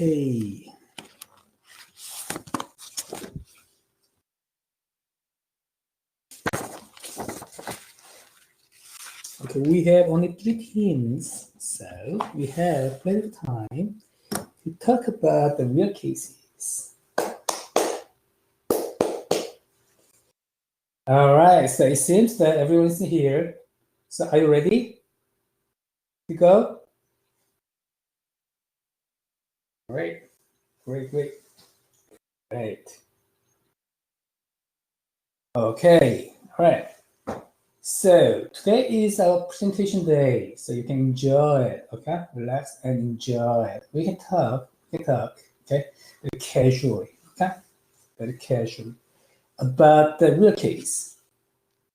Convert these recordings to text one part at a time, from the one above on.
Okay. Okay, we have only 3 teams, so we have plenty of time to talk about the real cases. All right, so it seems that everyone's here. So are you ready to go? Great, great, great. Great. Okay, all right. So today is our presentation day, so you can enjoy it, okay? Relax and enjoy it. We can talk, okay? Very casually, okay? Very casually. About the real case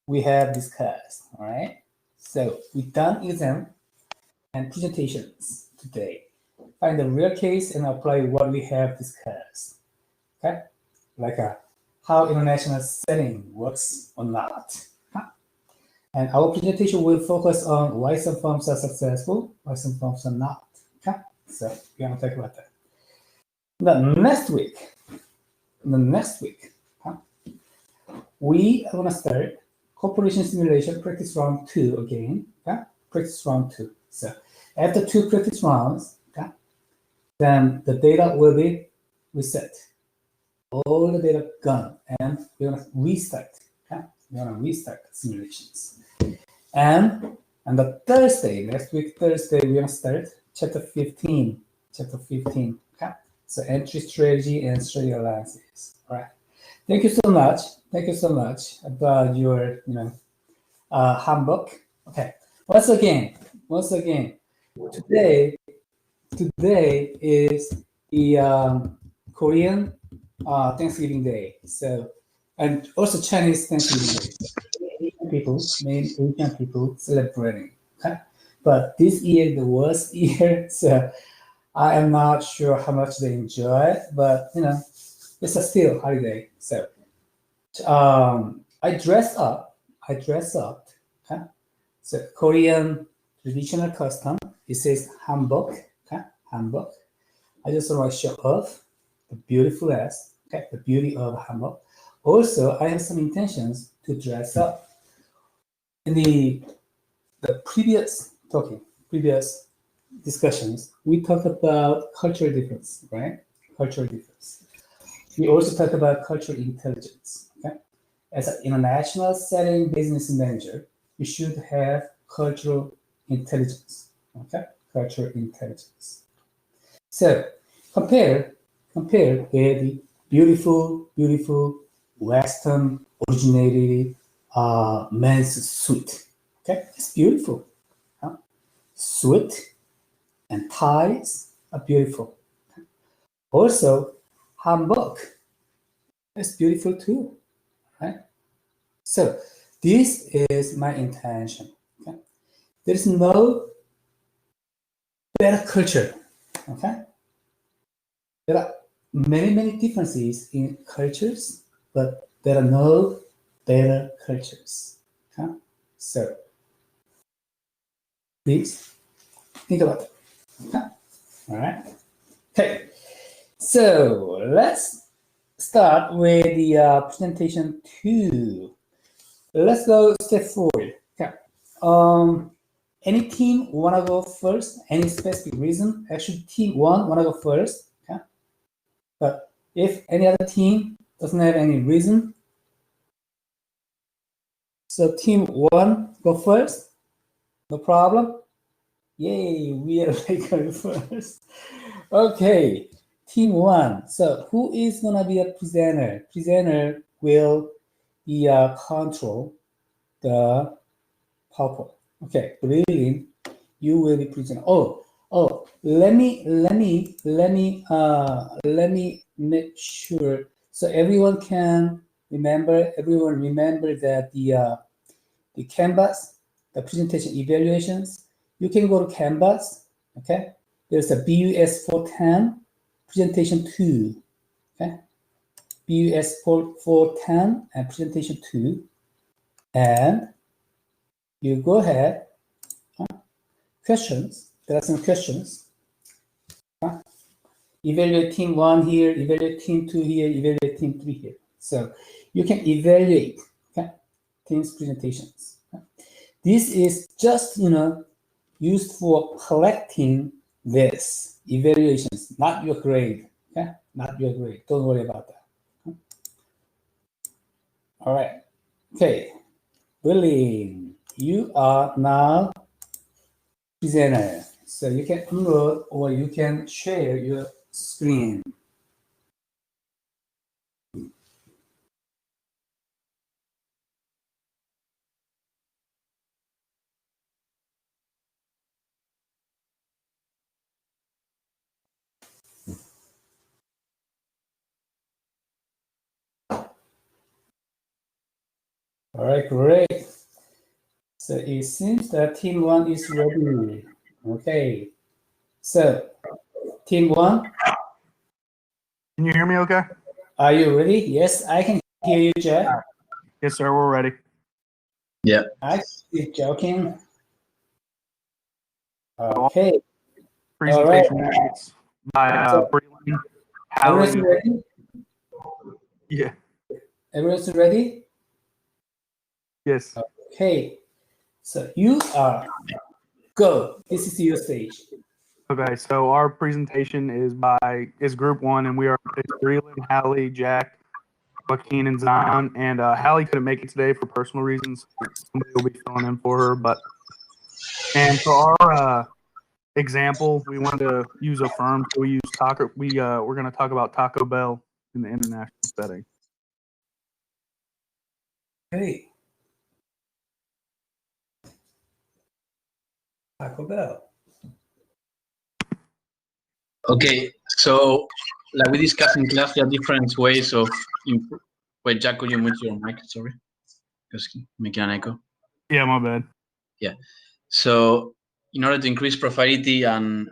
we have discussed, all right? So we've done exam and presentations today. Find the real case and apply what we have discussed, okay? Like how international setting works or not. And our presentation will focus on why some firms are successful, why some firms are not. Okay, so we're gonna talk about that. The next week, we are gonna start corporation simulation practice round 2 again. Okay, practice round 2. So after 2 practice rounds, okay, then the data will be reset. All the data gone, and we're gonna restart. Okay, we're gonna restart simulations. And on the Thursday, next week, Thursday, we're gonna start chapter 15. Chapter 15. Okay. So entry strategy and strategy analysis. All right. Thank you so much. Thank you so much about your handbook. Okay. Once again, today is the Korean Thanksgiving Day. So, and also Chinese Thanksgiving Day. Many Asian people celebrating. Okay? But this year, the worst year, so I am not sure how much they enjoy it, but it's a still holiday. So I dress up. Okay? So Korean traditional custom. It says hanbok. Okay? Hanbok. I just want to show off the beautifulness. Okay? The beauty of hanbok. Also, I have some intentions to dress up. In the previous discussions, we talked about cultural difference, right? Cultural difference. We also talked about cultural intelligence. Okay, as an international setting business manager, you should have cultural intelligence. Okay, cultural intelligence. So compare with the beautiful Western originated men's suit. Okay, it's beautiful. Huh? Suit and ties are beautiful. Also, hanbok is beautiful too, right? So this is my intention. Okay, there is no better culture. Okay, there are many differences in cultures, but there are no better cultures. Okay? So please think about it. Okay? All right. Okay. So let's start with the presentation 2. Let's go step forward. Okay. Any team wanna go first? Any specific reason? Actually, team 1 wanna go first. Okay. But if any other team doesn't have any reason, so team 1 go first. No problem. Yay, we are going first. Okay, team 1. So who is gonna be a presenter? Presenter will be control the PowerPoint. Okay, brilliant. You will be presenter. Oh, let me make sure so everyone can remember. Everyone remember that the Canvas, the presentation evaluations. You can go to Canvas. Okay, there's a BUS410 presentation 2. Okay, BUS410 and presentation 2, and you go ahead. Questions. There are some questions. evaluate team 1 here, evaluate team 2 here, evaluate team 3 here. So you can evaluate, okay, teams presentations. Okay? This is just, used for collecting this evaluations, not your grade. Okay, not your grade. Don't worry about that. Okay? All right. Okay, Willie, you are now presenter. So you can unload or you can share your screen. All right, great. So it seems that team 1 is ready. Okay. So team 1, Can you hear me okay? are you ready? Yes, I can hear you, Jack. Yes, sir, we're ready. Yeah. I see joking. Okay. Presentation notes by Breland, Everyone's Hallie. ready? Yeah. Everyone's ready? Yes. Okay. So you are go. This is your stage. Okay, so our presentation is group 1, and it's Breland, Hallie, Jack, Joaquin, and Zion. And Hallie couldn't make it today for personal reasons. Somebody will be filling in for her. And for our example, we wanted to use a firm. So we use Taco. We're going to talk about Taco Bell in the international setting. Hey. Taco Bell. Okay, so like we discussed in class, there are different ways of wait, Jack, could you mute your mic? Sorry, because making an echo. Yeah, my bad. Yeah. So in order to increase profitability and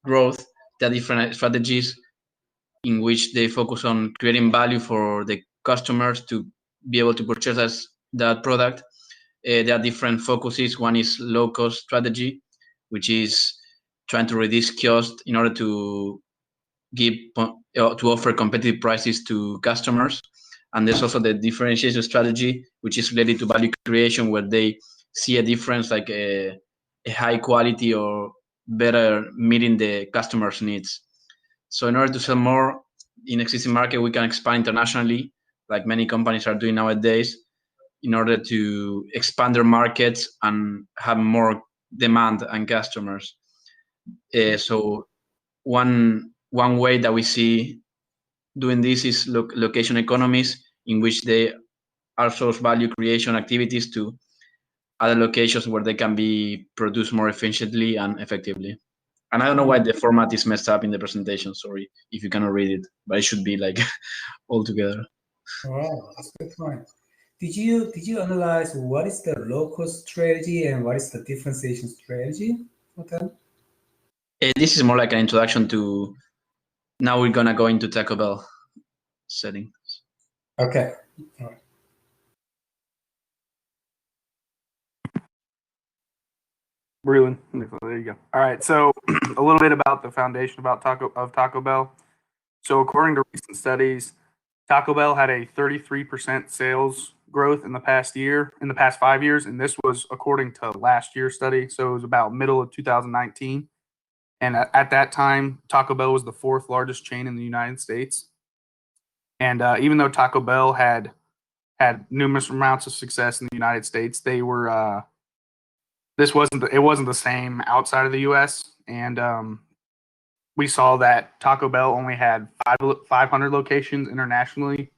growth, there are different strategies in which they focus on creating value for the customers to be able to purchase that product. There are different focuses. One is low cost strategy, which is trying to reduce cost in order to to offer competitive prices to customers. And there's also the differentiation strategy, which is related to value creation, where they see a difference, like a high quality or better meeting the customer's needs. So in order to sell more in existing market, we can expand internationally, like many companies are doing nowadays, in order to expand their markets and have more demand and customers. So one way that we see doing this is location economies, in which they outsource value creation activities to other locations where they can be produced more efficiently and effectively. And I don't know why the format is messed up in the presentation. Sorry if you cannot read it, but it should be like all together. Wow, that's a good point. Did you analyze what is the low-cost strategy and what is the differentiation strategy for them? This is more like an introduction to. Now we're gonna go into Taco Bell settings. Okay. All right. Breland. There you go. All right. So a little bit about the foundation about Taco Bell. So according to recent studies, Taco Bell had a 33% sales growth in the past 5 years, and this was according to last year's study. So it was about middle of 2019, and at that time, Taco Bell was the 4th largest chain in the United States. And even though Taco Bell had numerous amounts of success in the United States, they were it wasn't the same outside of the U.S. And we saw that Taco Bell only had 500 locations internationally,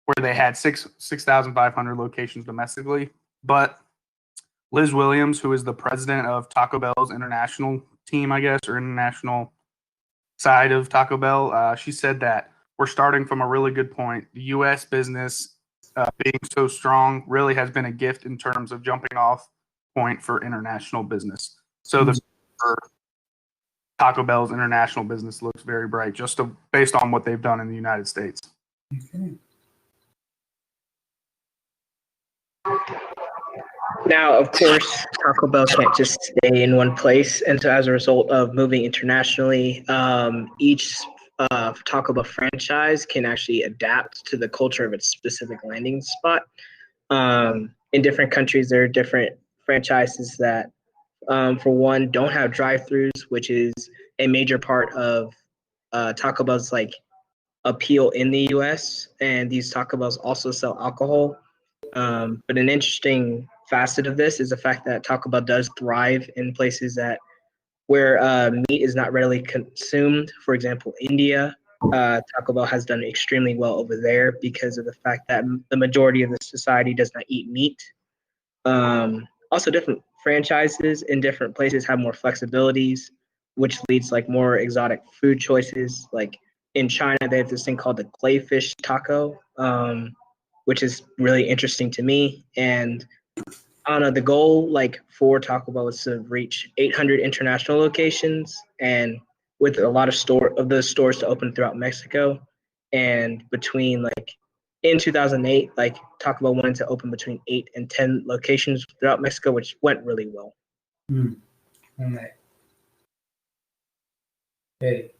where they had 6,500 locations domestically. But Liz Williams, who is the president of Taco Bell's international team, I guess, or international side of Taco Bell, she said that we're starting from a really good point. The U.S. business being so strong really has been a gift in terms of jumping off point for international business. So the Taco Bell's international business looks very bright, just based on what they've done in the United States. Okay. Now, of course, Taco Bell can't just stay in one place, and so as a result of moving internationally, each Taco Bell franchise can actually adapt to the culture of its specific landing spot. In different countries, there are different franchises that, for one, don't have drive-throughs, which is a major part of Taco Bell's like appeal in the U.S. And these Taco Bells also sell alcohol. But an interesting facet of this is the fact that Taco Bell does thrive in places that where meat is not readily consumed. For example, India. Taco Bell has done extremely well over there because of the fact that the majority of the society does not eat meat. Also, different franchises in different places have more flexibilities, which leads like more exotic food choices. Like in China, they have this thing called the clayfish taco, which is really interesting to me. And I don't know, the goal like for Taco Bell is to reach 800 international locations, and with a lot of those stores to open throughout Mexico. And between like in 2008, like Taco Bell wanted to open between 8 and 10 locations throughout Mexico, which went really well. All right. Hey.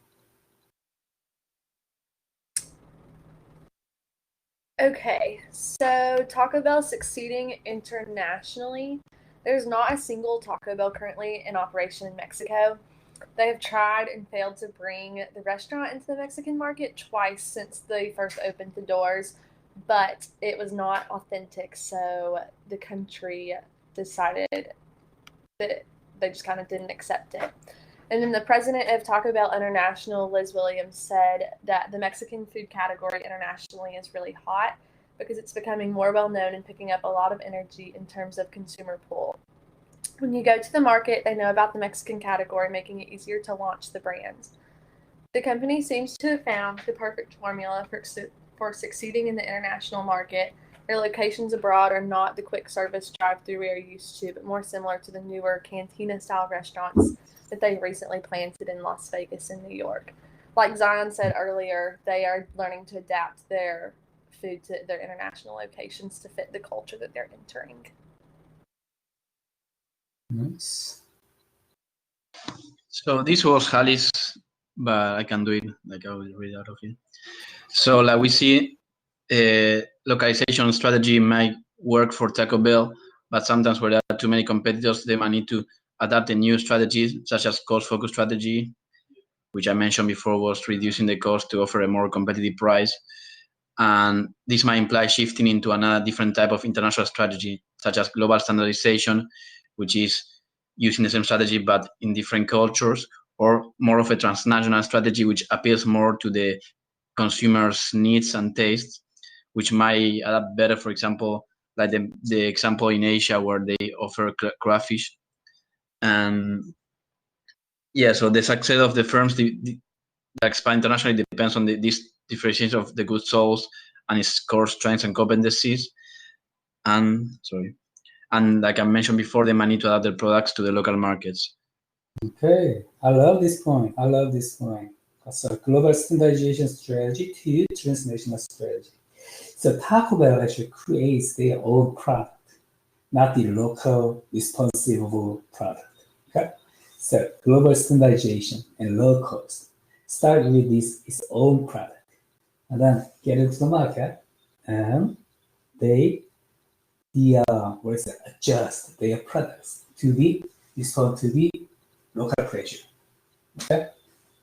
Okay, so Taco Bell succeeding internationally. There's not a single Taco Bell currently in operation in Mexico. They have tried and failed to bring the restaurant into the Mexican market twice since they first opened the doors, but it was not authentic, so the country decided that they just kind of didn't accept it. And then the president of Taco Bell International, Liz Williams, said that the Mexican food category internationally is really hot because it's becoming more well known and picking up a lot of energy in terms of consumer pull. When you go to the market, they know about the Mexican category, making it easier to launch the brand. The company seems to have found the perfect formula for succeeding in the international market. Their locations abroad are not the quick service drive-through we are used to, but more similar to the newer cantina-style restaurants that they recently planted in Las Vegas and New York. Like Zion said earlier, they are learning to adapt their food to their international locations to fit the culture that they're entering. Nice. So this was Hallis, but I can do it, like I will read out of it. So like we see, localization strategy might work for Taco Bell, but sometimes where there are too many competitors, they might need to adapt a new strategies, such as cost-focused strategy, which I mentioned before was reducing the cost to offer a more competitive price. And this might imply shifting into another different type of international strategy, such as global standardization, which is using the same strategy but in different cultures, or more of a transnational strategy, which appeals more to the consumers' needs and tastes, which might adapt better, for example, like the example in Asia where they offer crawfish. And yeah, so the success of the firms that expand internationally depends on this differentiation of the goods sold and its core strengths and competencies. And like I mentioned before, they might need to adapt their products to the local markets. Okay, I love this point. So global standardization strategy to transnational strategy. So Taco Bell actually creates their own product, not the local responsible product. Okay, so global standardization and low cost. Start with its own product, and then get into the market, and they adjust their products to respond to the local pressure. Okay,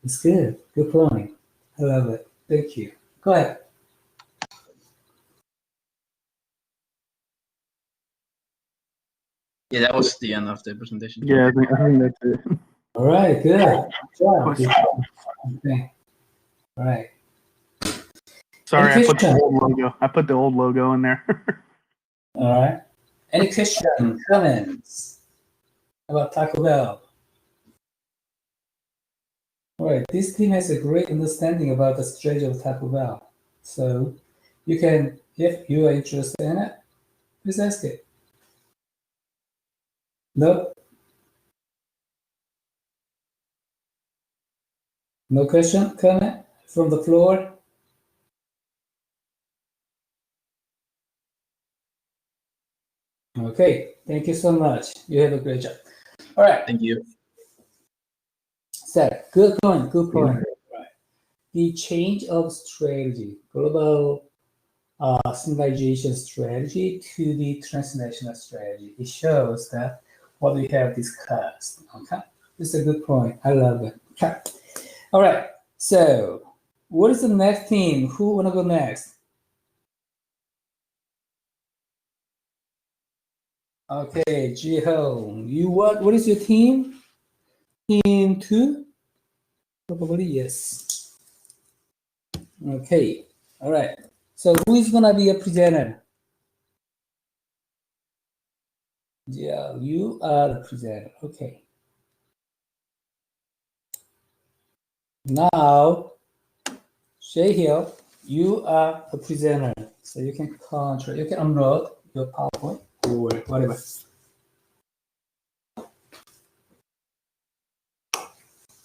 it's good. Good point. I love it. Thank you. Go ahead. Yeah, that was the end of the presentation. Yeah, I think that's it. All right, good. Good job. Okay. All right. Sorry, Any I put the question? old logo. I put the old logo in there. All right. Any questions, comments about Taco Bell? All right. This team has a great understanding about the strategy of Taco Bell. So you can, if you are interested in it, please ask it. No? No question, comment from the floor? Okay, thank you so much. You have a great job. All right. Thank you. So good point. Right. the change of strategy, global standardization strategy to the transnational strategy. It shows that what we have discussed. Okay, this is a good point. I love it. Okay, all right. So, what is the next team? Who wanna go next? Okay, Jiho, you what is your team? Team 2? Probably yes. Okay, all right. So who is gonna be a presenter? Yeah, you are the presenter. Okay. Now, Shahil, you are a presenter. So you can control, you can unload your PowerPoint or whatever. All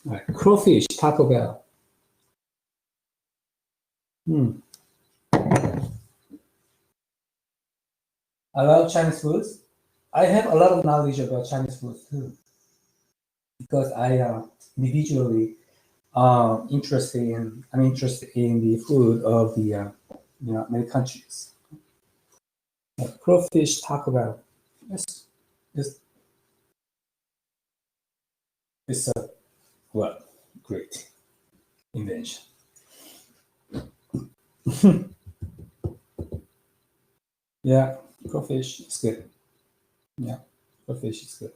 right, crawfish, Taco Bell. I love Chinese foods. I have a lot of knowledge about Chinese food too, because I am individually I'm interested in the food of the many countries. Crawfish Taco Bell. Yes, it's a great invention. Yeah, crawfish is good. Yeah, crawfish is good.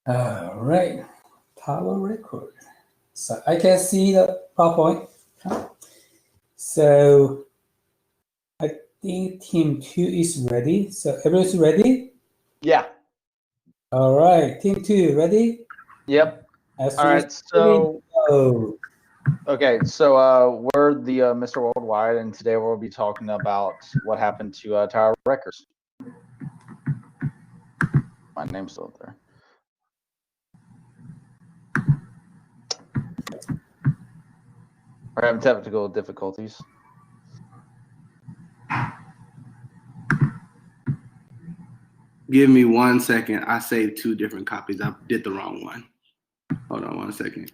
All right, tower record. So I can see the PowerPoint. So I think team 2 is ready. So everyone's ready? Yeah. All right, team 2 ready? Yep. As All soon right. as So go. okay. So we're the Mr. Worldwide, and today we'll be talking about what happened to Tower Records. My name's still up there. We're having technical difficulties. Give me 1 second. I saved 2 different copies. I did the wrong one. Hold on 1 second.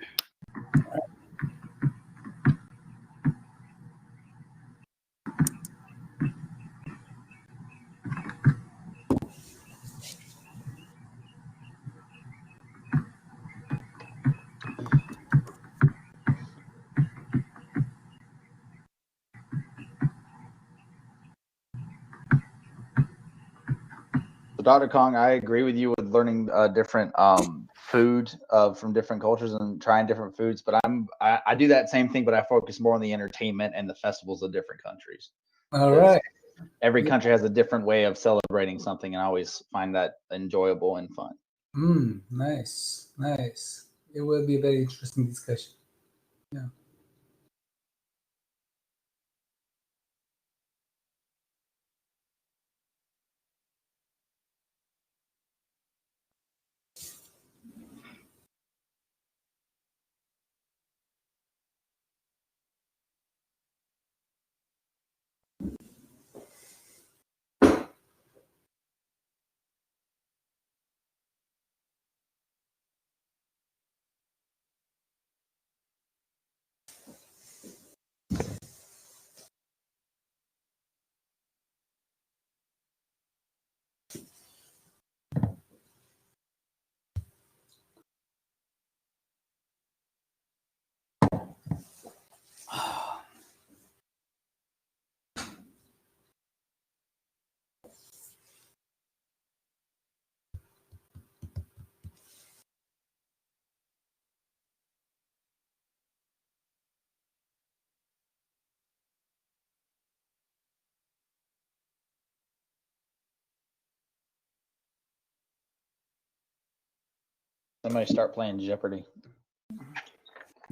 So Dr. Kong, I agree with you with learning different food from different cultures and trying different foods. But I do that same thing, but I focus more on the entertainment and the festivals of different countries. All right. Every country has a different way of celebrating something, and I always find that enjoyable and fun. Nice. It will be a very interesting discussion. Yeah. Somebody start playing Jeopardy.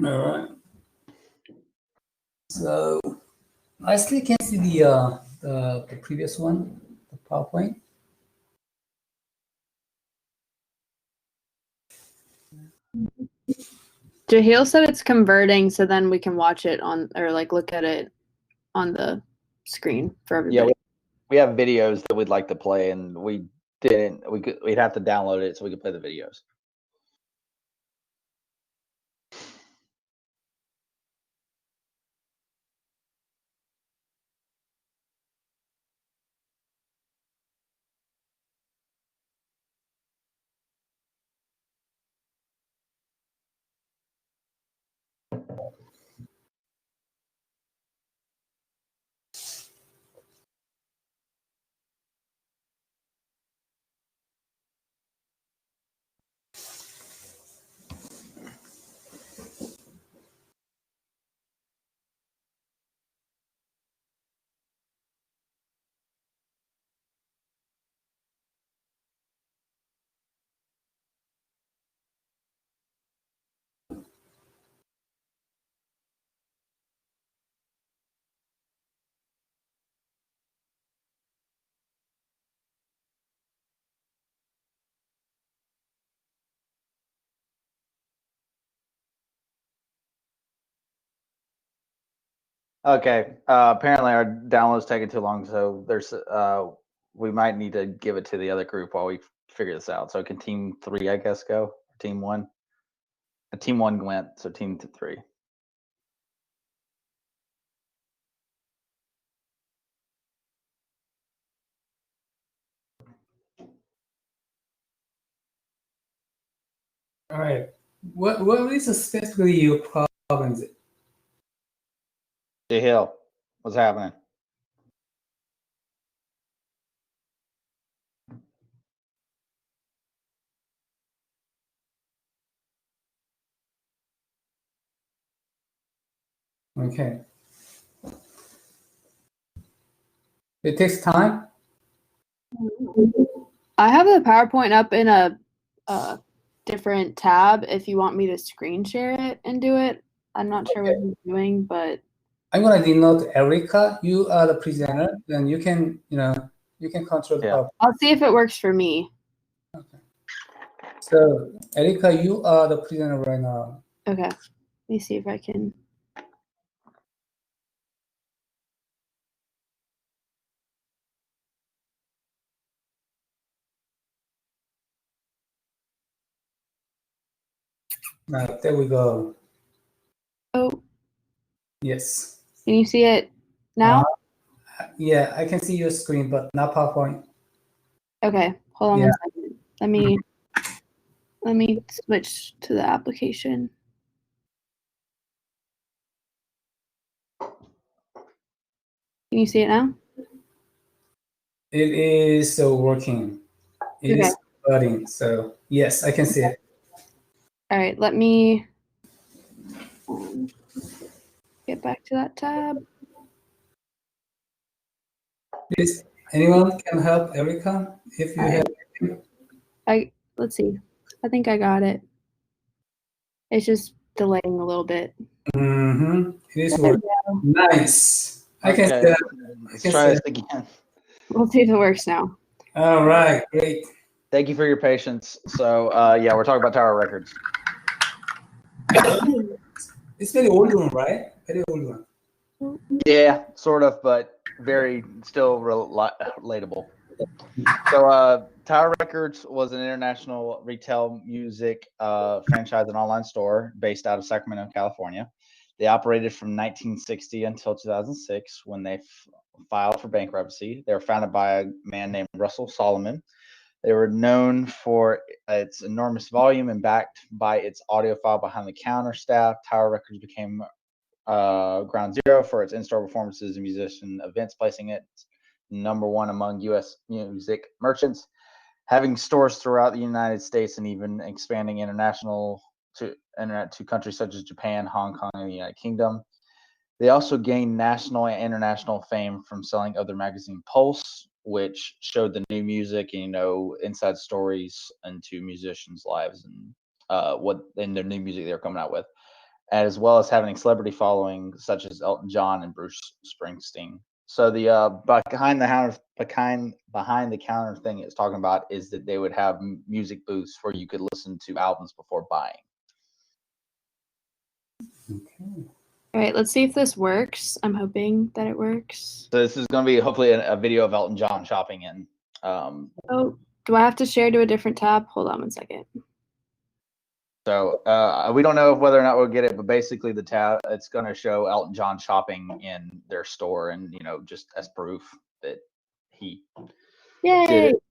All right. So I still can see the previous one, the PowerPoint. Jahil said it's converting, so then we can watch it on or like look at it on the screen for everybody. Yeah, we have videos that we'd like to play, and we didn't. We'd have to download it so we could play the videos. Okay. Apparently our download's taking too long, so there's we might need to give it to the other group while we figure this out. So can team 3, I guess, go? Team 1? Team 1 went, so team 3. All right. What is specifically your problem? Is it? J Hill, what's happening? Okay. It takes time. I have the PowerPoint up in a different tab if you want me to screen share it and do it. I'm not sure what he's doing, but I'm gonna denote Erica. You are the presenter, then you can control the Yeah. PowerPoint. I'll see if it works for me. Okay. So Erica, you are the presenter right now. Okay. Let me see if I can. Right, there we go. Oh, Yes. can you see it now? Yeah, I can see your screen, but not PowerPoint. Okay. Hold on Yeah. one second. Let me switch to the application. Can you see it now? It is working. It is starting. So yes, I can see it. All right, let me get back to that tab. Please, anyone can help Erica if you have. Let's see. I think I got it. It's just delaying a little bit. Mm-hmm. It is There we working. go. Nice. I can see Okay, that. let's try this again. We'll see if it works now. All right, great. Thank you for your patience. So yeah, we're talking about Tower Records. It's very old one, right? Very old one. Yeah, sort of, but very still relatable. So Tower Records was an international retail music franchise and online store based out of Sacramento, California. They operated from 1960 until 2006 when they filed for bankruptcy. They were founded by a man named Russell Solomon. They were known for its enormous volume and backed by its audiophile behind the counter staff. Tower Records became ground zero for its in-store performances and musician events, placing it #1 among U.S. music merchants, having stores throughout the United States and even expanding international to countries such as Japan, Hong Kong, and the United Kingdom. They also gained national and international fame from selling of their magazine Pulse, which showed the new music and inside stories into musicians' lives and what in their new music they were coming out with, as well as having a celebrity following such as Elton John and Bruce Springsteen. So the behind the counter thing it's talking about is that they would have music booths where you could listen to albums before buying. Okay. All right, let's see if this works. I'm hoping that it works. So this is going to be hopefully a video of Elton John shopping in. Oh, do I have to share to a different tab? Hold on one second. So we don't know whether or not we'll get it, but basically the tab, it's going to show Elton John shopping in their store, and just as proof that he Yay! did it.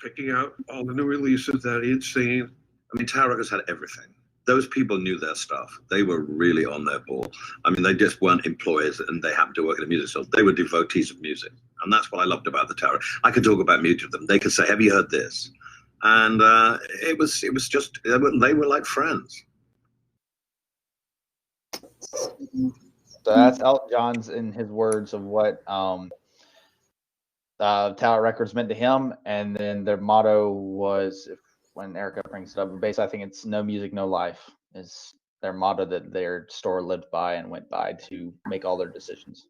Picking out all the new releases that he had seen. I mean, Tower Records had everything. Those people knew their stuff. They were really on their ball. I mean, they just weren't employees and they happened to work at a music store. They were devotees of music. And that's what I loved about the Tower. I could talk about music with them. They could say, have you heard this? And it was just, they were like friends. So that's Elton John's in his words of what Tower Records meant to him, and then their motto was, when Erica brings it up, basically I think it's "No music, no life" is their motto that their store lived by and went by to make all their decisions.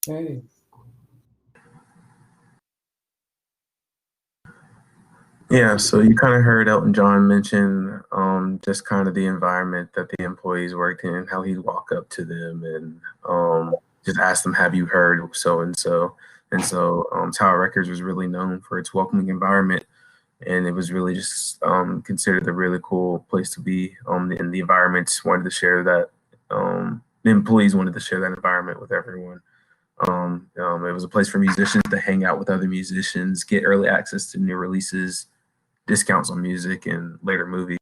Okay. Yeah, so you kind of heard Elton John mention just kind of the environment that the employees worked in, how he'd walk up to them and just ask them, "Have you heard so and so?" And so Tower Records was really known for its welcoming environment, and it was really just considered a really cool place to be. And the environment wanted to share that. The employees wanted to share that environment with everyone. It was a place for musicians to hang out with other musicians, get early access to new releases, discounts on music, and later movies.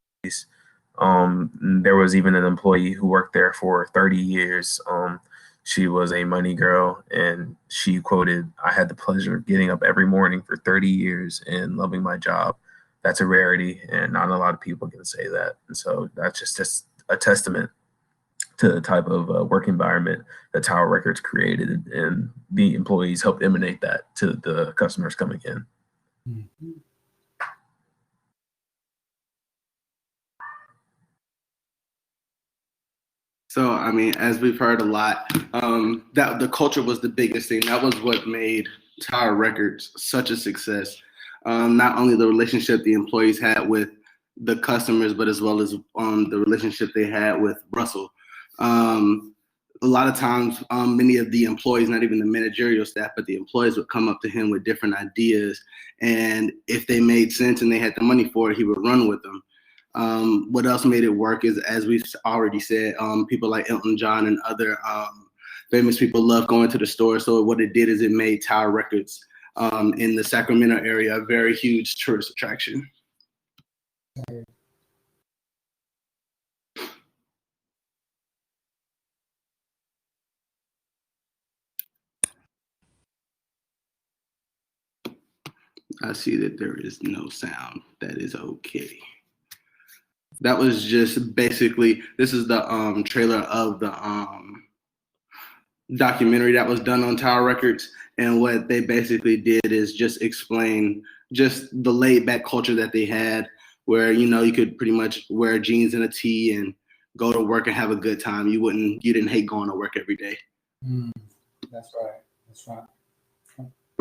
There was even an employee who worked there for 30 years. She was a money girl, and she quoted, "I had the pleasure of getting up every morning for 30 years and loving my job." That's a rarity, and not a lot of people can say that. And so that's just a testament to the type of work environment that Tower Records created, and the employees helped emanate that to the customers coming in. Mhm. So, I mean, as we've heard a lot, that the culture was the biggest thing. That was what made Tower Records such a success. Not only the relationship the employees had with the customers, but as well as the relationship they had with Russell. A lot of times, many of the employees, not even the managerial staff, but the employees would come up to him with different ideas. And if they made sense and they had the money for it, he would run with them. What else made it work is, as we've already said, people like Elton John and other famous people love going to the store. So what it did is it made Tower Records in the Sacramento area a very huge tourist attraction. I see that there is no sound. That is okay. That was just basically, this is the trailer of the documentary that was done on Tower Records. And what they basically did is just explain just the laid back culture that they had, where, you know, you could pretty much wear jeans and a tee and go to work and have a good time. You didn't hate going to work every day. That's right. That's right.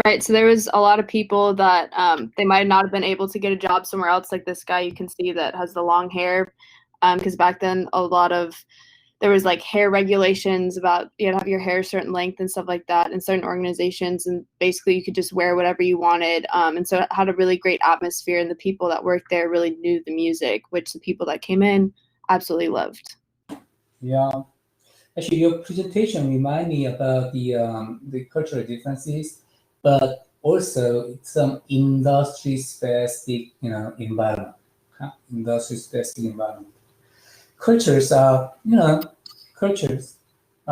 Right. So there was a lot of people that they might not have been able to get a job somewhere else, like this guy you can see that has the long hair. Because back then, there was like hair regulations about you had to have your hair a certain length and stuff like that in certain organizations. And basically you could just wear whatever you wanted. And so it had a really great atmosphere, and the people that worked there really knew the music, which the people that came in absolutely loved. Yeah. Actually, your presentation remind me about the cultural differences, but also it's some industry-specific, environment. Industry-specific environment. Cultures are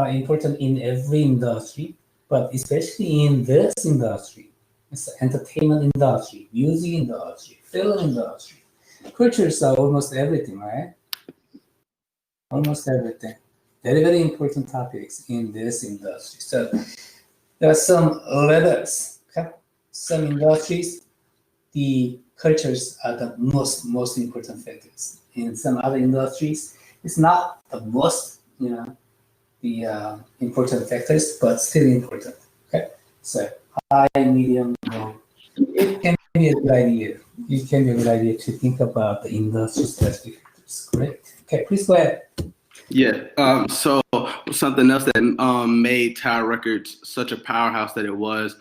important in every industry, but especially in this industry. It's the entertainment industry, music industry, film industry. Cultures are almost everything, right? Almost everything. Very, very important topics in this industry. So there are some levels. Okay? Some industries, the cultures are the most important factors. In some other industries, it's not the most, the important factors, but still important. Okay, so high, medium, low. It can be a good idea. It can be a good idea to think about the industry specific factors. Correct. Okay, please go ahead. Yeah. So something else that made Tower Records such a powerhouse that it was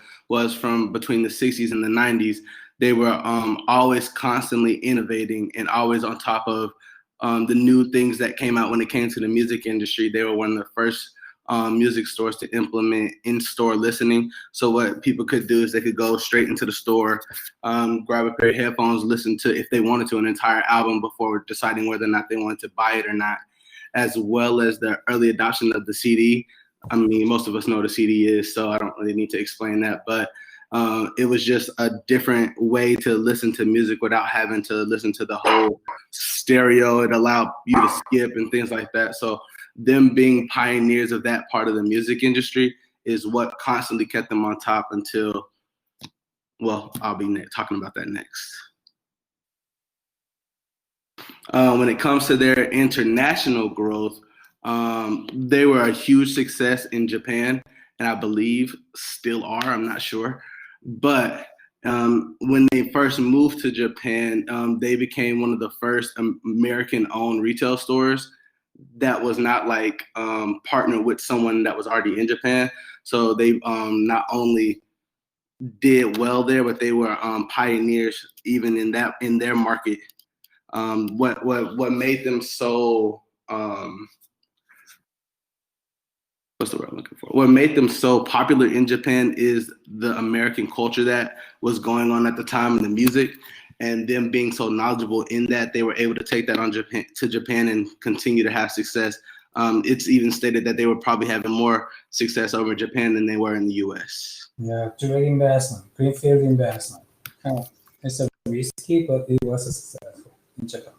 from between the 60s and the 90s. They were always constantly innovating and always on top of the new things that came out when it came to the music industry. They were one of the first music stores to implement in-store listening. So what people could do is they could go straight into the store, grab a pair of headphones, listen to, if they wanted to, an entire album before deciding whether or not they wanted to buy it or not, as well as the early adoption of the CD. I mean, most of us know what a CD is, so I don't really need to explain that, but it was just a different way to listen to music without having to listen to the whole stereo. It allowed you to skip and things like that. So them being pioneers of that part of the music industry is what constantly kept them on top until, well, I'll be talking about that next. When it comes to their international growth, they were a huge success in Japan, and I believe still are, I'm not sure. But When they first moved to Japan, they became one of the first American-owned retail stores that was not like partnered with someone that was already in Japan. So they not only did well there, but they were pioneers even in their market. What made them so what's the word I'm looking for? What made them so popular in Japan is the American culture that was going on at the time in the music, and them being so knowledgeable in that, they were able to take that to Japan and continue to have success. It's even stated that they were probably having more success over in Japan than they were in the U.S. Yeah, direct investment, greenfield investment. It's a risky, but it was successful in Japan.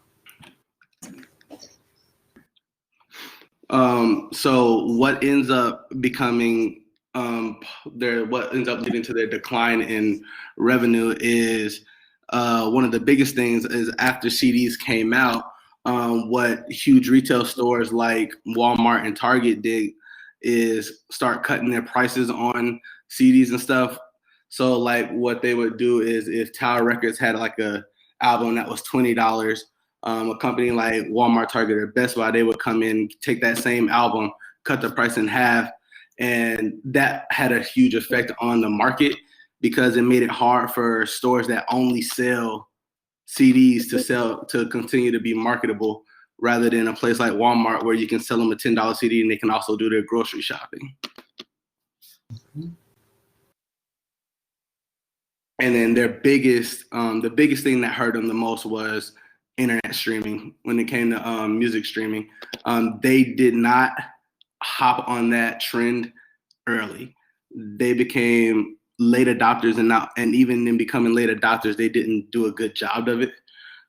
So what ends up becoming what ends up leading to their decline in revenue is one of the biggest things is after CDs came out, what huge retail stores like Walmart and Target did is start cutting their prices on CDs and stuff. So like what they would do is if Tower Records had like a album that was $20, a company like Walmart, Target, or Best Buy, they would come in, take that same album, cut the price in half, and that had a huge effect on the market because it made it hard for stores that only sell CDs to continue to be marketable, rather than a place like Walmart where you can sell them a $10 CD and they can also do their grocery shopping. Mm-hmm. And then the biggest thing that hurt them the most was internet streaming. When it came to music streaming, they did not hop on that trend early. They became late adopters, and even in becoming late adopters, they didn't do a good job of it.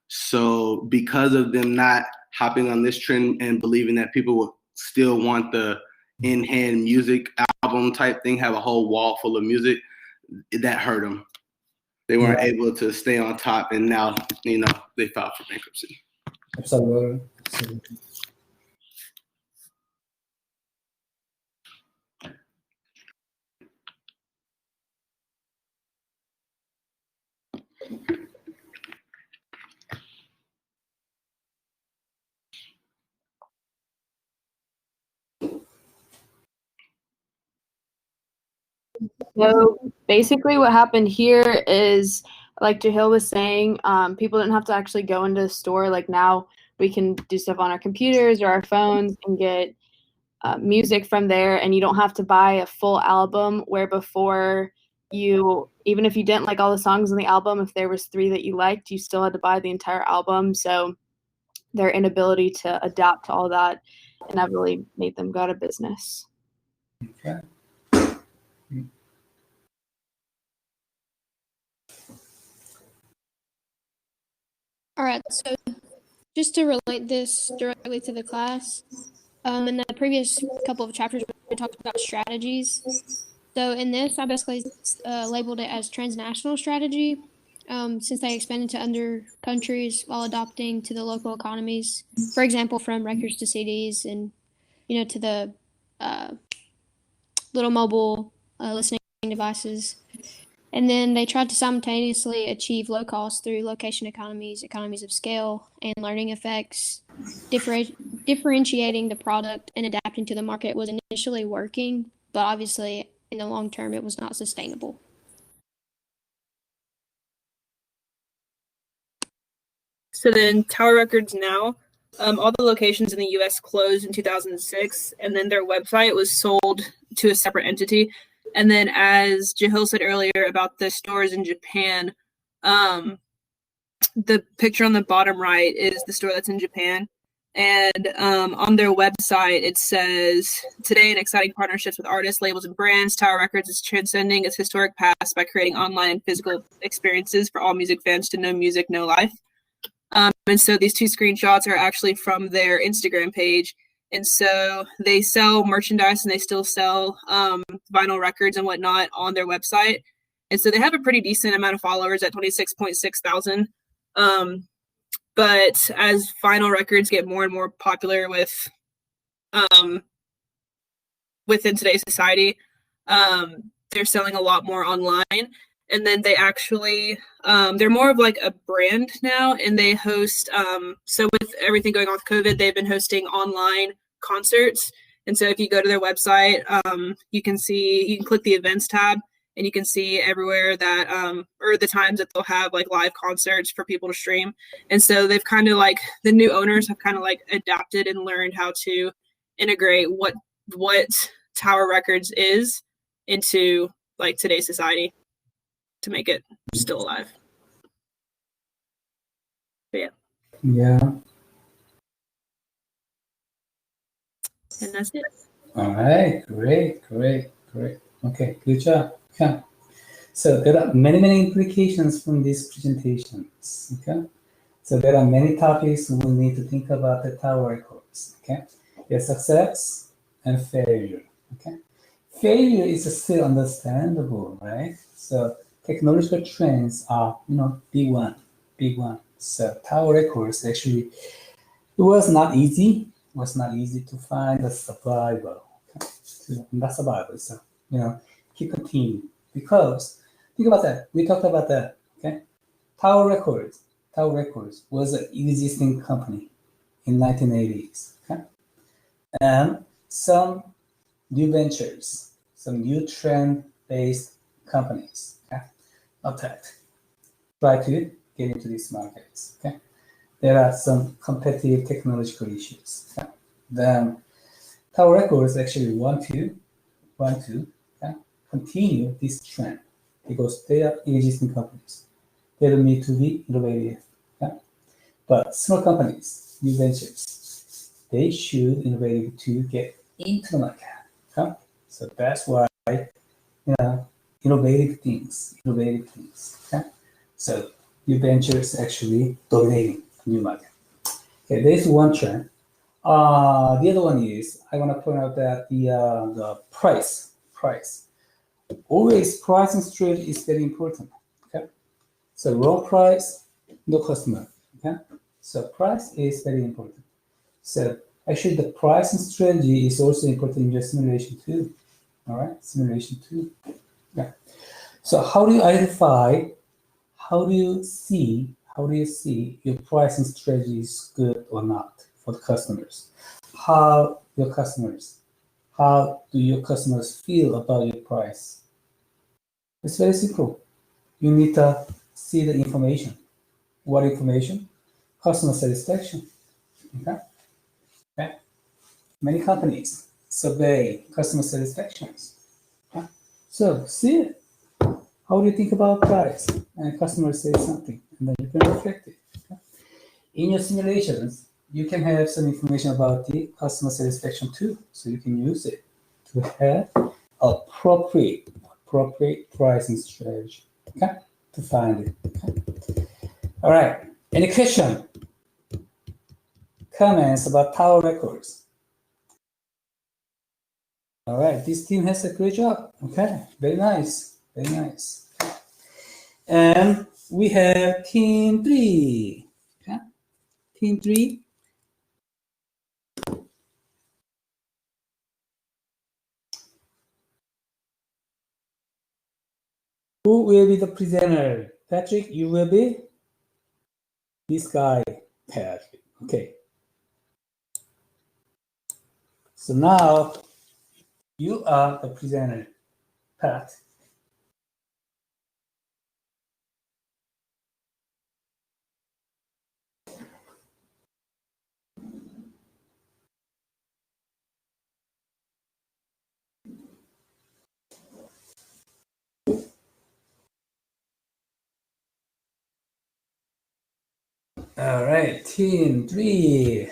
So because of them not hopping on this trend and believing that people would still want the in-hand music album type thing, have a whole wall full of music, that hurt them. They weren't able to stay on top, and now, they filed for bankruptcy. Absolutely. So basically what happened here is, like Jahil was saying, people didn't have to actually go into the store. Like now we can do stuff on our computers or our phones and get music from there, and you don't have to buy a full album, where before even if you didn't like all the songs on the album, if there was 3 that you liked, you still had to buy the entire album. So their inability to adapt to all that inevitably made them go out of business. Okay. All right, so just to relate this directly to the class, in the previous couple of chapters, we talked about strategies. So in this, I basically labeled it as transnational strategy, since they expanded to other countries while adopting to the local economies. For example, from records to CDs, and to the little mobile listening devices. And then they tried to simultaneously achieve low cost through location economies of scale, and learning effects. Differentiating the product and adapting to the market was initially working, but obviously in the long term it was not sustainable. So then Tower Records now, all the locations in the U.S. closed in 2006, and then their website was sold to a separate entity. And then, as Jahil said earlier about the stores in Japan, the picture on the bottom right is the store that's in Japan. And on their website, it says, today in exciting partnerships with artists, labels, and brands, Tower Records is transcending its historic past by creating online and physical experiences for all music fans to know music, know life. And so these 2 screenshots are actually from their Instagram page. And so they sell merchandise, and they still sell vinyl records and whatnot on their website. And so they have a pretty decent amount of followers at 26.6 thousand. But as vinyl records get more and more popular within today's society, they're selling a lot more online. and then they actually they're more of like a brand now, and they host so with everything going on with COVID, they've been hosting online concerts. And so if you go to their website, you can click the events tab, and you can see everywhere that or the times that they'll have like live concerts for people to stream. And so they've kind of like, the new owners have kind of like adapted and learned how to integrate what Tower Records is into like today's society to make it still alive. But yeah. Yeah. And that's it. All right. Great. Okay. Good job. Yeah. So there are many implications from these presentations. Okay. So there are many topics we need to think about the Tower Records. Okay. There's success and failure. Okay. Failure is still understandable, right? So technological trends are, big one. So Tower Records actually, it was not easy to find a survivor. Not survivor. So, keep continuing, because think about that. We talked about that. Okay. Tower Records was an existing company in 1980s. Okay. And some new ventures, some new trend-based companies, okay, attacked, try to get into these markets. Okay, there are some competitive technological issues. Okay? Then Tower Records actually want to okay, continue this trend because they are existing companies. They don't need to be innovative. Okay? But small companies, new ventures, they should innovate to get into the market. Okay? So that's why, innovative things. Okay? So new ventures actually dominating new market. Okay, there's one trend. The other one is, I want to point out that the price. Always pricing strategy is very important. Okay, so low price, no customer. Okay, so price is very important. So actually, the pricing strategy is also important in your simulation too. All right, simulation too. Yeah. So how do you identify? How do you see your pricing strategy is good or not for the customers? How do your customers feel about your price? It's very simple. You need to see the information. What information? Customer satisfaction. Okay. Many companies survey customer satisfactions. Okay. So see it. How do you think about price? And customer says something, and then you can reflect it. Okay. In your simulations, you can have some information about the customer satisfaction too, so you can use it to have appropriate pricing strategy. Okay, to find it. Okay. All right. Any question? Comments about Tower Records? All right. This team has a great job. Okay. Very nice. And we have team 3. Okay. Team 3. Who will be the presenter? Patrick, you will be? This guy, Patrick. Okay. So now you are the presenter, Pat. All right, team 3.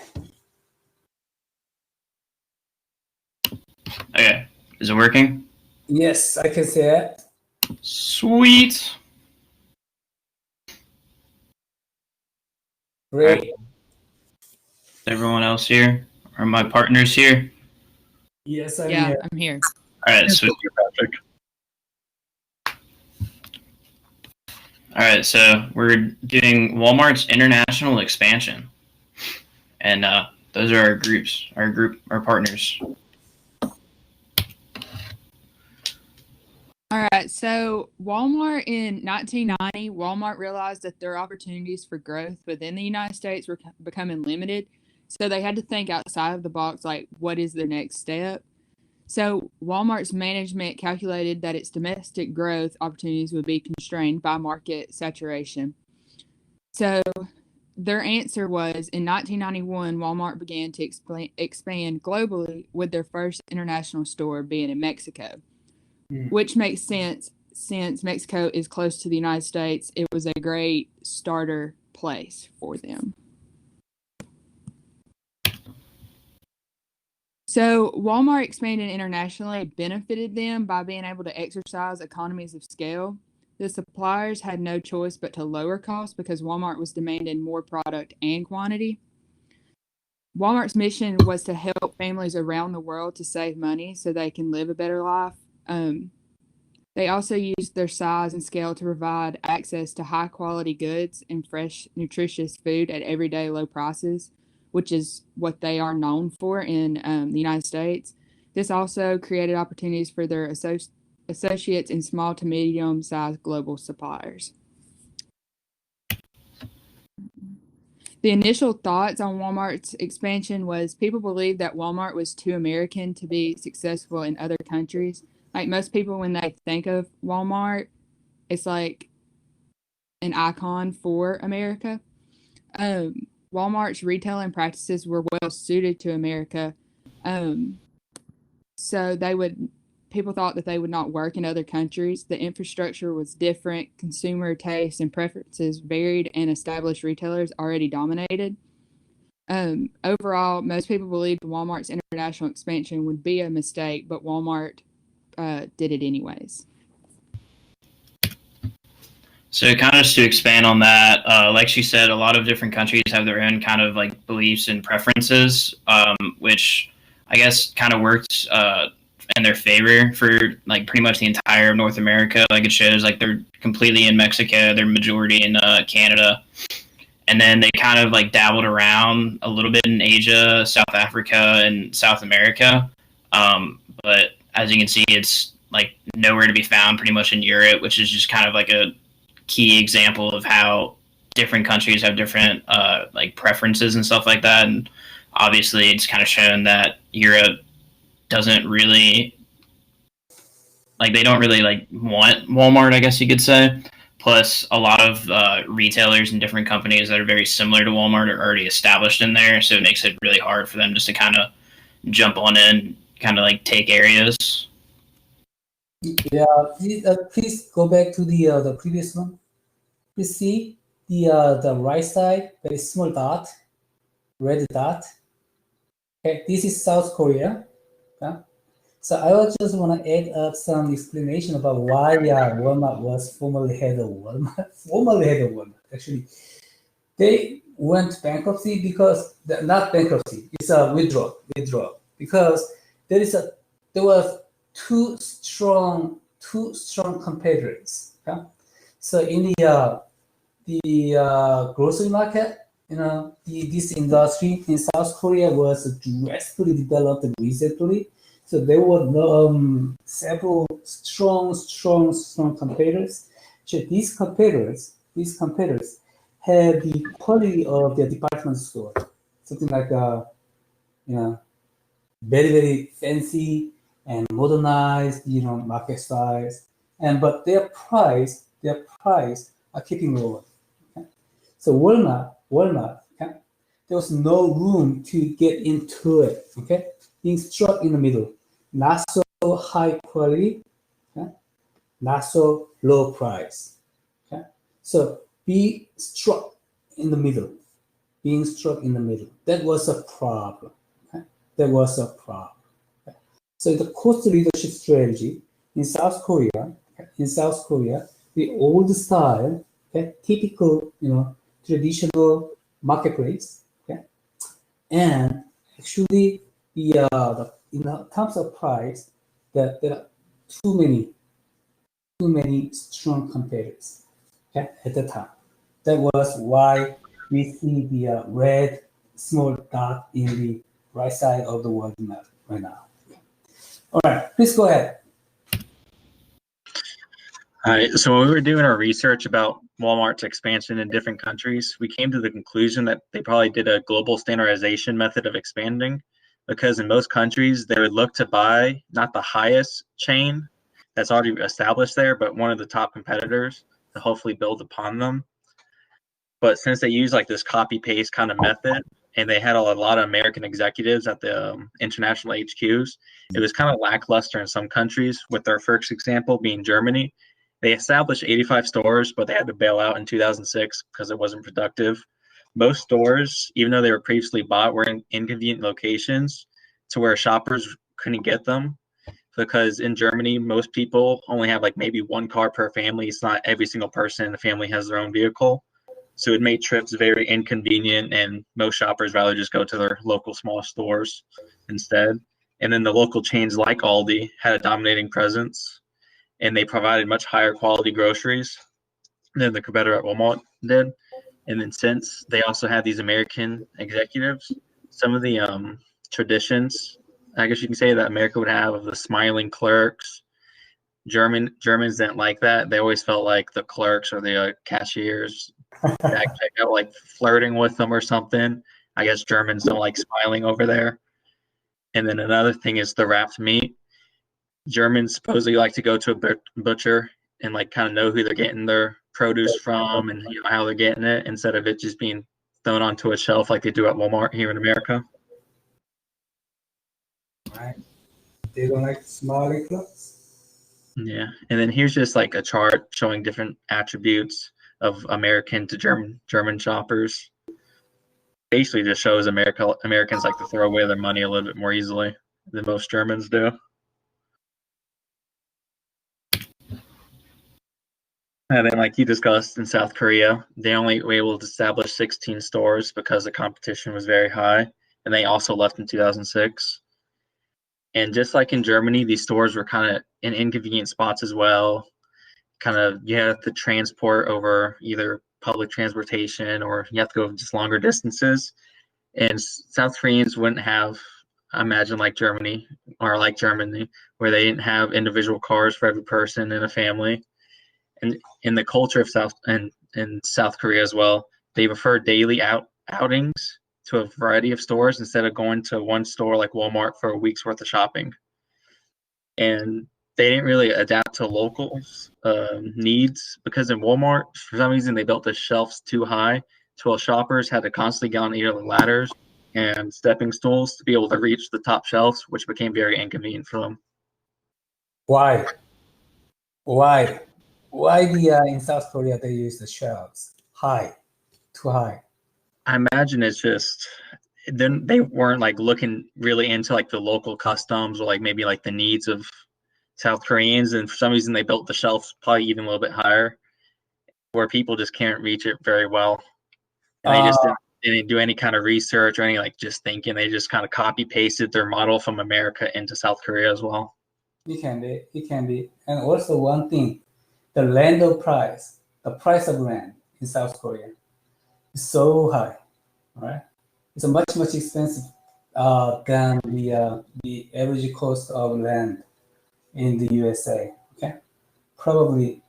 Okay, is it working? Yes, I can see it. Sweet. Great. Right. Everyone else here? Are my partners here? Yes, I'm here. I'm here. All right, sweet. Patrick. All right, so we're doing Walmart's international expansion, and those are our groups, our partners. All All right, so Walmart in 1990, Walmart realized that their opportunities for growth within the United States were becoming limited. So they had to think outside of the box, like, what is their next step? So Walmart's management calculated that its domestic growth opportunities would be constrained by market saturation. So their answer was in 1991, Walmart began to expand globally with their first international store being in Mexico, which makes sense since Mexico is close to the United States. It was a great starter place for them. So Walmart expanding internationally benefited them by being able to exercise economies of scale. The suppliers had no choice but to lower costs because Walmart was demanding more product and quantity. Walmart's mission was to help families around the world to save money so they can live a better life. They also used their size and scale to provide access to high quality goods and fresh, nutritious food at everyday low prices, which is what they are known for in the United States. This also created opportunities for their associates in small to medium-sized global suppliers. The initial thoughts on Walmart's expansion was people believed that Walmart was too American to be successful in other countries. Like most people, when they think of Walmart, it's like an icon for America. Walmart's retailing practices were well suited to America. So people thought that they would not work in other countries. The infrastructure was different. Consumer tastes and preferences varied, and established retailers already dominated. Overall, most people believed Walmart's international expansion would be a mistake, but Walmart did it anyways. So kind of just to expand on that, like she said, a lot of different countries have their own kind of like beliefs and preferences, which I guess kind of worked in their favor for like pretty much the entire North America. Like it shows like they're completely in Mexico, they're majority in Canada. And then they kind of like dabbled around a little bit in Asia, South Africa, and South America. But as you can see, it's like nowhere to be found pretty much in Europe, which is just kind of like a key example of how different countries have different like preferences and stuff like that. And obviously it's kind of shown that Europe doesn't really like, they don't really like want Walmart, I guess you could say. Plus a lot of retailers and different companies that are very similar to Walmart are already established in there. So it makes it really hard for them just to kind of jump on in, kind of like take areas. Yeah, please go back to the previous one. You see the right side, very small dot, red dot. Okay, this is South Korea. Okay? So I would just want to add up some explanation about why Walmart was formerly head of Walmart. Actually, they went bankruptcy because not bankruptcy. It's a withdrawal because there was two strong competitors. Okay? So in the grocery market, this industry in South Korea was drastically developed recently. So there were several strong competitors. So these competitors had the quality of their department store, something like very, very fancy and modernized, market size, but their price are keeping lower. Okay? So Walmart, okay? There was no room to get into it. Okay, being struck in the middle, not so high quality, okay? Not so low price. Okay, so being struck in the middle. That was a problem. Okay? That was a problem. Okay? So the cost leadership strategy in South Korea, the old style, okay, typical, traditional marketplace, okay, and actually the in terms of price, there are too many strong competitors, okay, at the time. That was why we see the red small dot in the right side of the world map right now. All right, please go ahead. All right, so when we were doing our research about Walmart's expansion in different countries, we came to the conclusion that they probably did a global standardization method of expanding, because in most countries they would look to buy not the highest chain that's already established there, but one of the top competitors to hopefully build upon them. But since they use like this copy paste kind of method, and they had a lot of American executives at the international HQs, it was kind of lackluster in some countries, with their first example being Germany. They established 85 stores, but they had to bail out in 2006 because it wasn't productive. Most stores, even though they were previously bought, were in inconvenient locations to where shoppers couldn't get them, because in Germany, most people only have like maybe one car per family. It's not every single person in the family has their own vehicle. So it made trips very inconvenient, and most shoppers rather just go to their local small stores instead. And then the local chains like Aldi had a dominating presence, and they provided much higher quality groceries than the competitor at Walmart did. And then since they also had these American executives, some of the traditions, I guess you can say, that America would have, of the smiling clerks, Germans didn't like that. They always felt like the clerks or the cashiers back checkout like flirting with them or something. I guess Germans don't like smiling over there. And then another thing is the wrapped meat. Germans supposedly like to go to a butcher and like kind of know who they're getting their produce from, and how they're getting it, instead of it just being thrown onto a shelf like they do at Walmart here in America. Right. They don't like smiling clothes. Yeah, and then here's just like a chart showing different attributes of American to German shoppers. Basically, just shows Americans like to throw away their money a little bit more easily than most Germans do. And then, like you discussed, in South Korea, they only were able to establish 16 stores because the competition was very high, and they also left in 2006. And just like in Germany, these stores were kind of in inconvenient spots as well. Kind of, you have to transport over either public transportation, or you have to go just longer distances. And South Koreans wouldn't have, I imagine, like Germany, where they didn't have individual cars for every person in a family. And in the culture of South Korea as well, they prefer daily outings to a variety of stores instead of going to one store like Walmart for a week's worth of shopping. And they didn't really adapt to locals' needs, because in Walmart, for some reason, they built the shelves too high, so while shoppers had to constantly get on either the ladders and stepping stools to be able to reach the top shelves, which became very inconvenient for them. Why in South Korea they use the shelves too high? I imagine it's just, then they weren't like looking really into like the local customs, or like maybe like the needs of South Koreans, and for some reason they built the shelves probably even a little bit higher, where people just can't reach it very well. And they just didn't do any kind of research or any like just thinking. They just kind of copy pasted their model from America into South Korea as well. It can be. And also one thing, the the price of land in South Korea is so high, right? It's a much expensive than the average cost of land in the USA. Okay, probably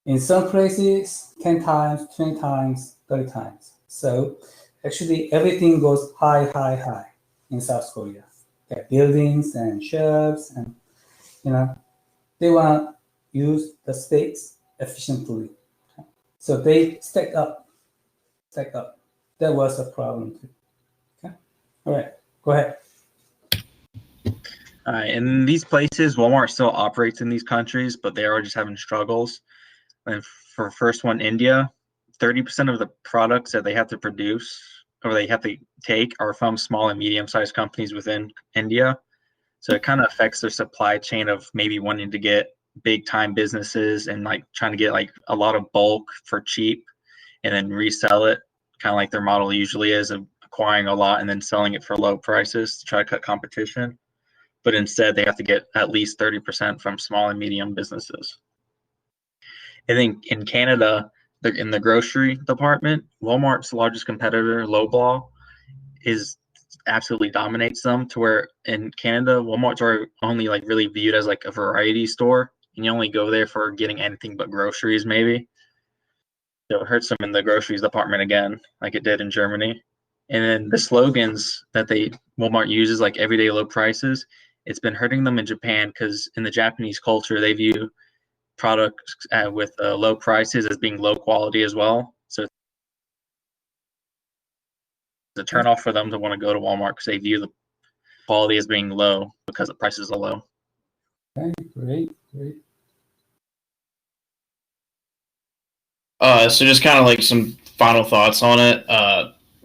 in some places 10 times, 20 times, 30 times. So actually everything goes high in South Korea. Okay, buildings and shops, and they want to use the space efficiently. Okay? So they stack up. That was a problem too. Okay, all right, go ahead. In these places, Walmart still operates in these countries, but they are just having struggles. And for first one, India, 30% of the products that they have to produce or they have to take are from small and medium-sized companies within India. So it kind of affects their supply chain of maybe wanting to get big-time businesses and like trying to get like a lot of bulk for cheap and then resell it, kind of like their model usually is, of acquiring a lot and then selling it for low prices to try to cut competition. But instead, they have to get at least 30% from small and medium businesses. I think in Canada, in the grocery department, Walmart's largest competitor, Loblaw, absolutely dominates them, to where in Canada, Walmart's are only like really viewed as like a variety store and you only go there for getting anything but groceries, maybe. So it hurts them in the groceries department again, like it did in Germany. And then the slogans that Walmart uses, like everyday low prices, it's been hurting them in Japan because in the Japanese culture, they view products with low prices as being low quality as well. So it's a turnoff for them to want to go to Walmart because they view the quality as being low because the prices are low. Okay, great. So just kind of like some final thoughts on it.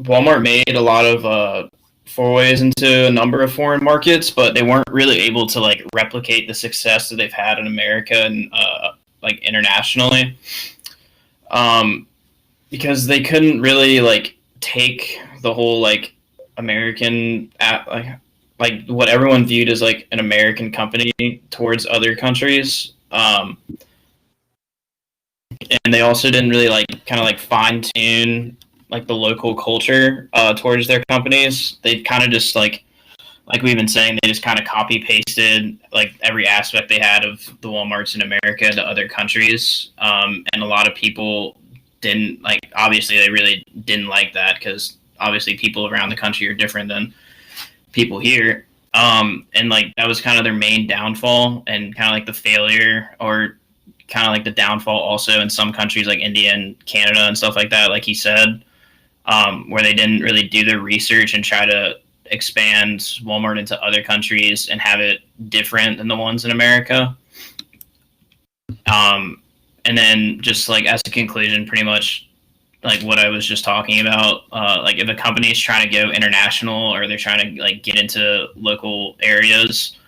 Walmart made a lot of forays into a number of foreign markets, but they weren't really able to like replicate the success that they've had in America and like internationally, because they couldn't really like take the whole like American like what everyone viewed as like an American company towards other countries. And they also didn't really like kind of like fine tune like the local culture towards their companies. They kind of just like we've been saying, they just kind of copy pasted like every aspect they had of the Walmarts in America to other countries, and a lot of people didn't like. Obviously, they really didn't like that because obviously people around the country are different than people here. And like that was kind of their main downfall and kind of like the failure or kind of like the downfall also in some countries like India and Canada and stuff like that, like he said, where they didn't really do their research and try to expand Walmart into other countries and have it different than the ones in America. And then just like as a conclusion, pretty much like what I was just talking about, like if a company is trying to go international or they're trying to like get into local areas,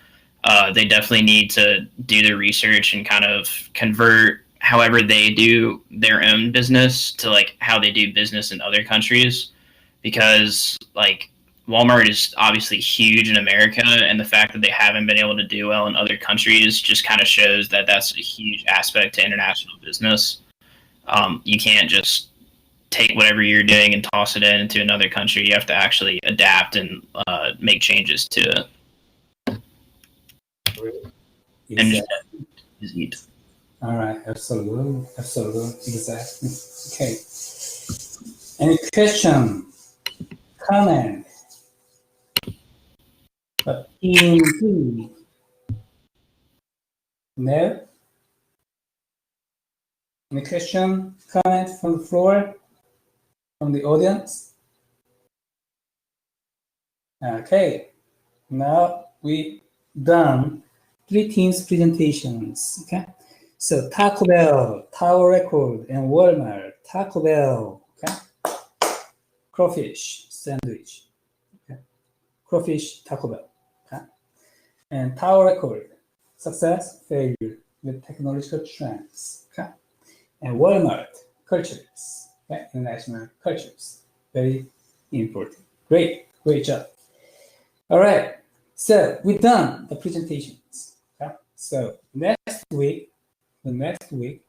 they definitely need to do their research and kind of convert however they do their own business to like how they do business in other countries, because like Walmart is obviously huge in America, and the fact that they haven't been able to do well in other countries just kind of shows that that's a huge aspect to international business. You can't just take whatever you're doing and toss it into another country. You have to actually adapt and make changes to it. And Exactly. All right, absolutely, exactly. Okay. Any question, comment? Indeed. No? Any question, comment from the floor, from the audience? Okay. Now we done 3 teams presentations. Okay. So Taco Bell, Tower Record, and Walmart. Taco Bell. Okay. Crawfish sandwich. Okay. Crawfish Taco Bell. Okay. And Tower Record. Success, failure with technological trends. Okay. And Walmart, cultures. Okay. International cultures. Very important. Great job. All right. So we've done the presentations. Okay? So the next week,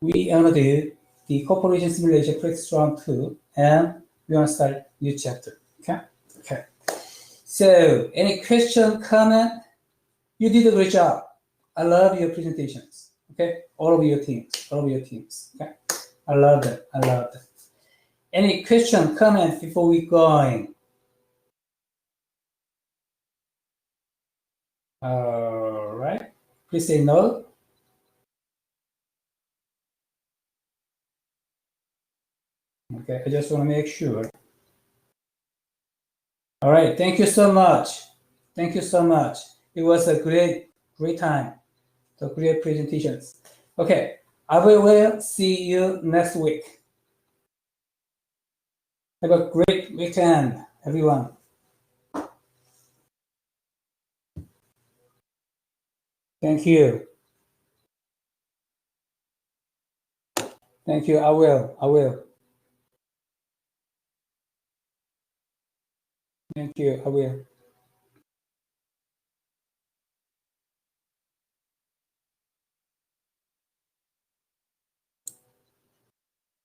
we are going to do the corporation simulation practice round 2, and we want to start new chapter. Okay. So any question, comment? You did a great job. I love your presentations. Okay, all of your teams. Okay, I love that. Any question, comment before we going? All right. Please say no. Okay, I just want to make sure. All right, thank you so much. It was a great time. The great presentations. Okay, I will see you next week. Have a great weekend, everyone. Thank you. I will. Thank you, I will.